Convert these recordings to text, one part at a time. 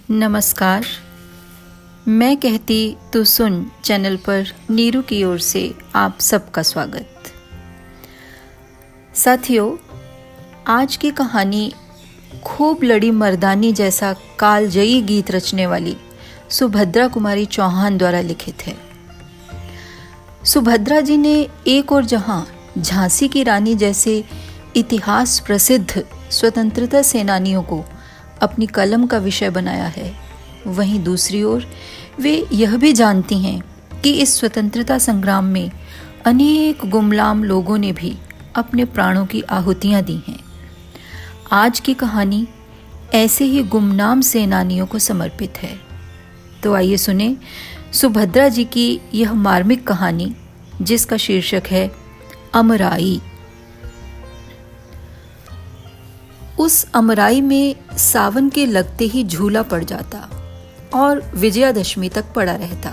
नमस्कार। मैं कहती तो सुन चैनल पर नीरू की ओर से आप सबका स्वागत। साथियों, आज की कहानी खूब लड़ी मर्दानी जैसा कालजयी गीत रचने वाली सुभद्रा कुमारी चौहान द्वारा लिखित है। सुभद्रा जी ने एक और जहां झांसी की रानी जैसे इतिहास प्रसिद्ध स्वतंत्रता सेनानियों को अपनी कलम का विषय बनाया है, वहीं दूसरी ओर वे यह भी जानती हैं कि इस स्वतंत्रता संग्राम में अनेक गुमनाम लोगों ने भी अपने प्राणों की आहुतियां दी हैं। आज की कहानी ऐसे ही गुमनाम सेनानियों को समर्पित है। तो आइए सुने सुभद्रा जी की यह मार्मिक कहानी, जिसका शीर्षक है अमराई। उस अमराई में सावन के लगते ही झूला पड़ जाता और विजयादशमी तक पड़ा रहता।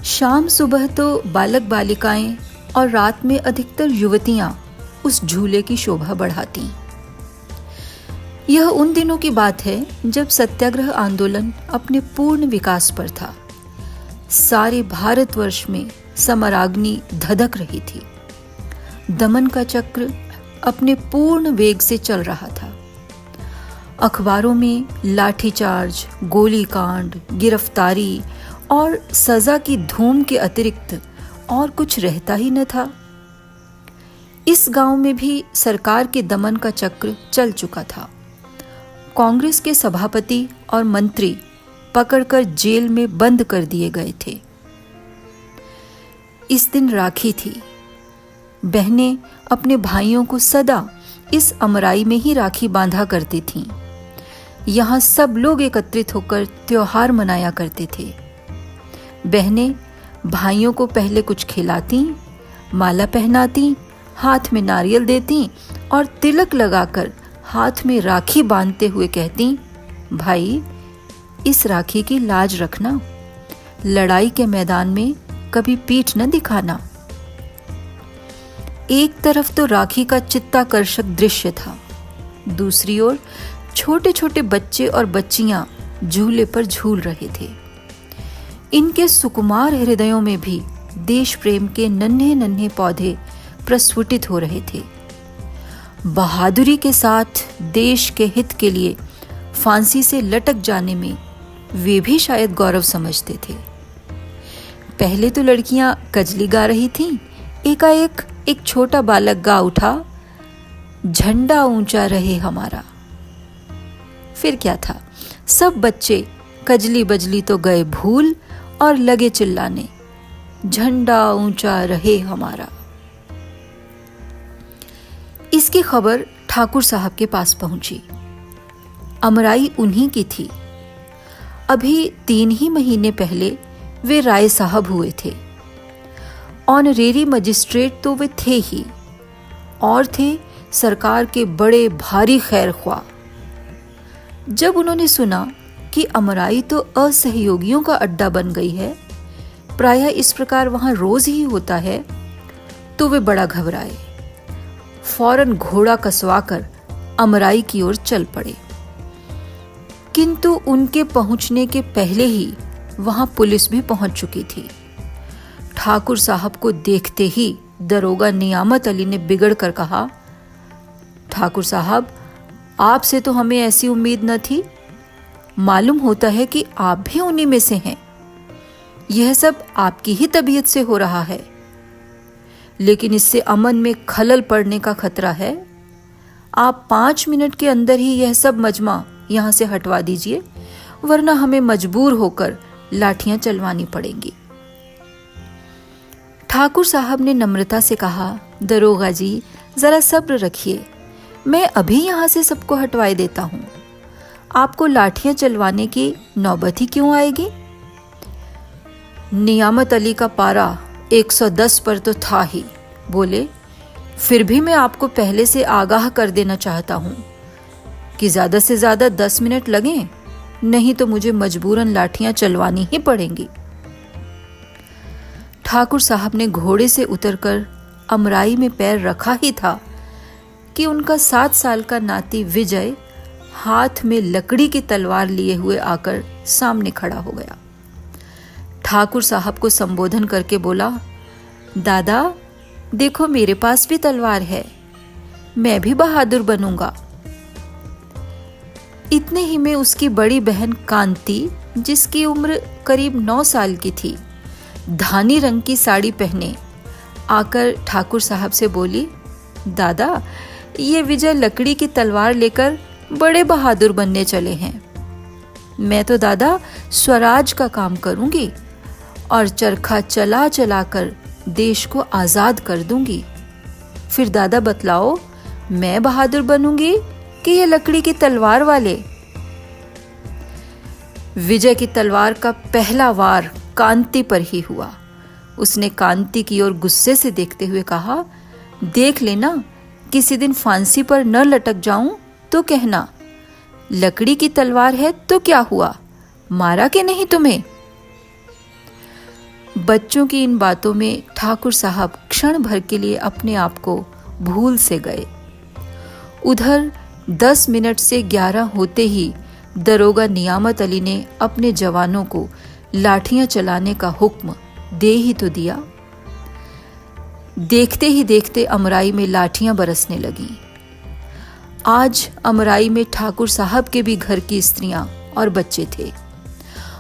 शाम सुबह तो बालक बालिकाएं और रात में अधिकतर युवतियां उस झूले की शोभा बढ़ाती। यह उन दिनों की बात है जब सत्याग्रह आंदोलन अपने पूर्ण विकास पर था। सारे भारतवर्ष में समराग्नि धधक रही थी। दमन का चक्र अपने पूर्ण वेग से चल रहा था। अखबारों में लाठीचार्ज, गोलीकांड, गिरफ्तारी और सजा की धूम के अतिरिक्त और कुछ रहता ही न था। इस गांव में भी सरकार के दमन का चक्र चल चुका था। कांग्रेस के सभापति और मंत्री पकड़कर जेल में बंद कर दिए गए थे। इस दिन राखी थी। बहनें अपने भाइयों को सदा इस अमराई में ही राखी बांधा करती थीं। यहाँ सब लोग एकत्रित होकर त्योहार मनाया करते थे। बहनें भाइयों को पहले कुछ खिलाती, माला पहनाती, हाथ में नारियल देती और तिलक लगाकर हाथ में राखी बांधते हुए कहती, भाई इस राखी की लाज रखना, लड़ाई के मैदान में कभी पीठ न दिखाना। एक तरफ तो राखी का चित्ताकर्षक दृश्य था, दूसरी ओर छोटे छोटे बच्चे और बच्चियां झूले पर झूल रहे थे। इनके सुकुमार हृदयों में भी देश प्रेम के नन्हे नन्हे पौधे प्रस्फुटित हो रहे थे। बहादुरी के साथ देश के हित के लिए फांसी से लटक जाने में वे भी शायद गौरव समझते थे। पहले तो लड़कियां कजली गा रही थीं। एकाएक एक छोटा बालक गा उठा, झंडा ऊंचा रहे हमारा। फिर क्या था, सब बच्चे कजली बजली तो गए भूल और लगे चिल्लाने, झंडा ऊंचा रहे हमारा। इसकी खबर ठाकुर साहब के पास पहुंची। अमराई उन्हीं की थी। अभी 3 ही महीने पहले वे राय साहब हुए थे। ऑनरेरी मजिस्ट्रेट तो वे थे ही, और थे सरकार के बड़े भारी खैर ख्वाह। जब उन्होंने सुना कि अमराई तो असहयोगियों का अड्डा बन गई है, प्रायः इस प्रकार वहां रोज ही होता है, तो वे बड़ा घबराए। फौरन घोड़ा कसवाकर अमराई की ओर चल पड़े। किंतु उनके पहुंचने के पहले ही वहां पुलिस भी पहुंच चुकी थी। ठाकुर साहब को देखते ही दरोगा नियामत अली ने बिगड़ कर कहा, ठाकुर साहब, आपसे तो हमें ऐसी उम्मीद न थी। मालूम होता है कि आप भी उन्हीं में से हैं। यह सब आपकी ही तबीयत से हो रहा है, लेकिन इससे अमन में खलल पड़ने का खतरा है। आप 5 मिनट के अंदर ही यह सब मजमा यहां से हटवा दीजिए, वरना हमें मजबूर होकर लाठियां चलवानी पड़ेंगी। ठाकुर साहब ने नम्रता से कहा, दरोगा जी जरा सब्र रखिए, मैं अभी यहां से सबको हटवाए देता हूं। आपको लाठियां चलवाने की नौबत ही क्यों आएगी? नियामत अली का पारा 110 पर तो था ही। बोले, फिर भी मैं आपको पहले से आगाह कर देना चाहता हूं कि ज्यादा से ज्यादा 10 मिनट लगें, नहीं तो मुझे मजबूरन लाठियां चलवानी ही पड़ेंगी। ठाकुर साहब ने घोड़े से उतरकर अमराई में पैर रखा ही था कि उनका 7 साल का नाती विजय हाथ में लकड़ी की तलवार लिए हुए आकर सामने खड़ा हो गया। ठाकुर साहब को संबोधन करके बोला, दादा देखो मेरे पास भी तलवार है, मैं भी बहादुर बनूंगा। इतने ही में उसकी बड़ी बहन कांति, जिसकी उम्र करीब 9 साल की थी, धानी रंग की साड़ी पहने आकर ठाकुर साहब से बोली, दादा ये विजय लकड़ी की तलवार लेकर बड़े बहादुर बनने चले हैं। मैं तो दादा स्वराज का काम करूंगी और चरखा चला चला कर देश को आजाद कर दूंगी। फिर दादा बतलाओ, मैं बहादुर बनूंगी कि ये लकड़ी की तलवार वाले? विजय की तलवार का पहला वार कांति पर ही हुआ। उसने कांति की ओर गुस्से से देखते हुए कहा, देख लेना किसी दिन फांसी पर न लटक जाऊं तो कहना, लकड़ी की तलवार है तो क्या हुआ, मारा कि नहीं तुम्हें? बच्चों की इन बातों में ठाकुर साहब क्षण भर के लिए अपने आप को भूल से गए। उधर 10 मिनट से 11 होते ही दरोगा नियामत अली ने अपने जवानों को लाठियां चलाने का हुक्म दे ही तो दिया। देखते ही देखते अमराई में लाठियां बरसने लगीं। आज अमराई में ठाकुर साहब के भी घर की स्त्रियां और बच्चे थे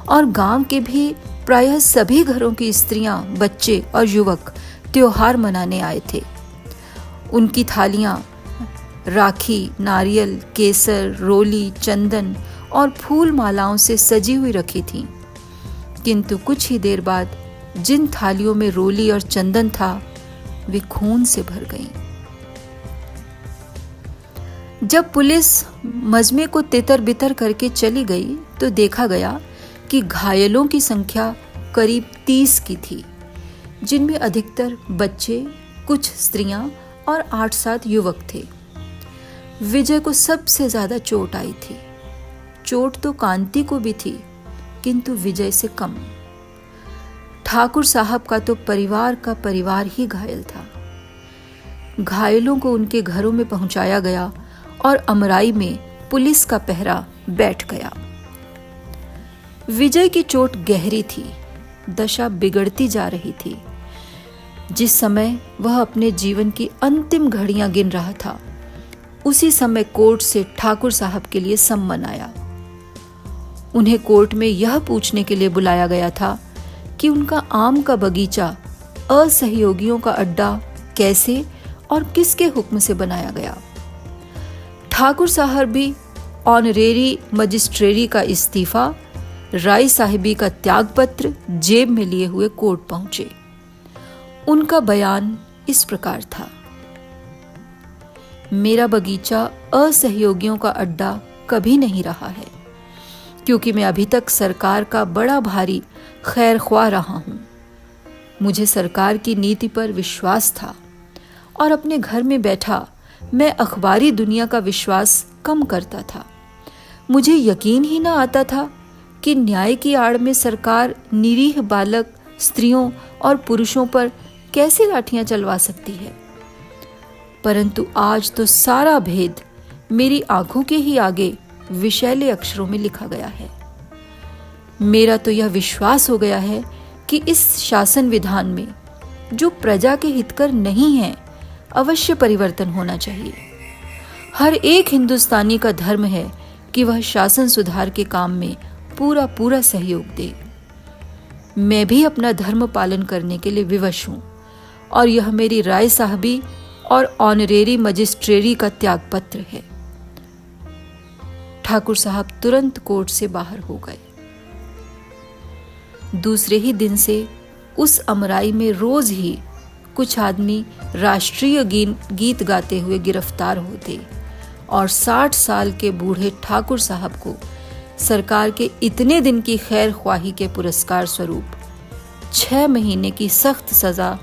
और गांव के भी प्रायः सभी घरों की स्त्रियां, बच्चे और युवक त्योहार मनाने आए थे। उनकी थालियां राखी, नारियल, केसर, रोली, चंदन और फूल मालाओं से सजी हुई रखी थीं। किंतु कुछ ही देर बाद जिन थालियों में रोली और चंदन था, वे खून से भर गईं। जब पुलिस मजमे को तितर बितर करके चली गई तो देखा गया कि घायलों की संख्या करीब 30 की थी, जिनमें अधिकतर बच्चे, कुछ स्त्रियां और 8-7 युवक थे। विजय को सबसे ज्यादा चोट आई थी। चोट तो कांति को भी थी, किंतु विजय से कम। ठाकुर साहब का तो परिवार का परिवार ही घायल था। घायलों को उनके घरों में पहुंचाया गया और अमराई में पुलिस का पहरा बैठ गया। विजय की चोट गहरी थी, दशा बिगड़ती जा रही थी। जिस समय वह अपने जीवन की अंतिम घड़ियां गिन रहा था, उसी समय कोर्ट से ठाकुर साहब के लिए सम्मन आया। उन्हें कोर्ट में यह पूछने के लिए बुलाया गया था कि उनका आम का बगीचा असहयोगियों का अड्डा कैसे और किसके हुक्म से बनाया गया। ठाकुर साहब भी ऑनरेरी मजिस्ट्रेरी का इस्तीफा, राय साहिबी का त्यागपत्र जेब में लिए हुए कोर्ट पहुंचे। उनका बयान इस प्रकार था, मेरा बगीचा असहयोगियों का अड्डा कभी नहीं रहा है, क्योंकि मैं अभी तक सरकार का बड़ा भारी खैर ख्वाह रहा हूं। मुझे सरकार की नीति पर विश्वास था और अपने घर में बैठा मैं अखबारी दुनिया का विश्वास कम करता था। मुझे यकीन ही ना आता था कि न्याय की आड़ में सरकार निरीह बालक, स्त्रियों और पुरुषों पर कैसे लाठियां चलवा सकती है। परंतु आज तो सारा भेद मेरी आंखों के ही आगे विषैले अक्षरों में लिखा गया है। मेरा तो यह विश्वास हो गया है कि इस शासन विधान में जो प्रजा के हितकर नहीं है, अवश्य परिवर्तन होना चाहिए। हर एक हिंदुस्तानी का धर्म है कि वह शासन सुधार के काम में पूरा पूरा सहयोग दे। मैं भी अपना धर्म पालन करने के लिए विवश हूं और यह मेरी राय साहबी और ऑनरेरी मजिस्ट्रेरी का त्यागपत्र है। ठाकुर साहब तुरंत कोर्ट से बाहर हो गए। दूसरे ही दिन से उस अमराई में रोज ही कुछ आदमी राष्ट्रीय गीत गाते हुए गिरफ्तार होते और 60 साल के बूढ़े ठाकुर साहब को सरकार के इतने दिन की खैर ख्वाही के पुरस्कार स्वरूप 6 महीने की सख्त सजा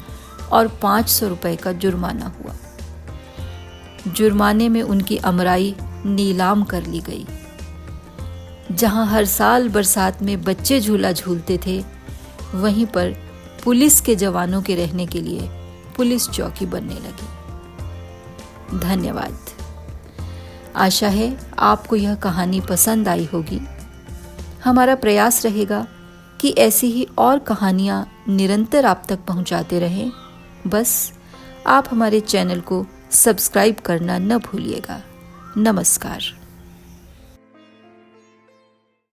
और 500 रुपए का जुर्माना हुआ। जुर्माने में उनकी अमराई नीलाम कर ली गई। जहां हर साल बरसात में बच्चे झूला झूलते थे, वहीं पर पुलिस के जवानों के रहने के लिए पुलिस चौकी बनने लगी। धन्यवाद। आशा है आपको यह कहानी पसंद आई होगी। हमारा प्रयास रहेगा कि ऐसी ही और कहानियाँ निरंतर आप तक पहुँचाते रहें। बस आप हमारे चैनल को सब्सक्राइब करना न भूलिएगा। नमस्कार।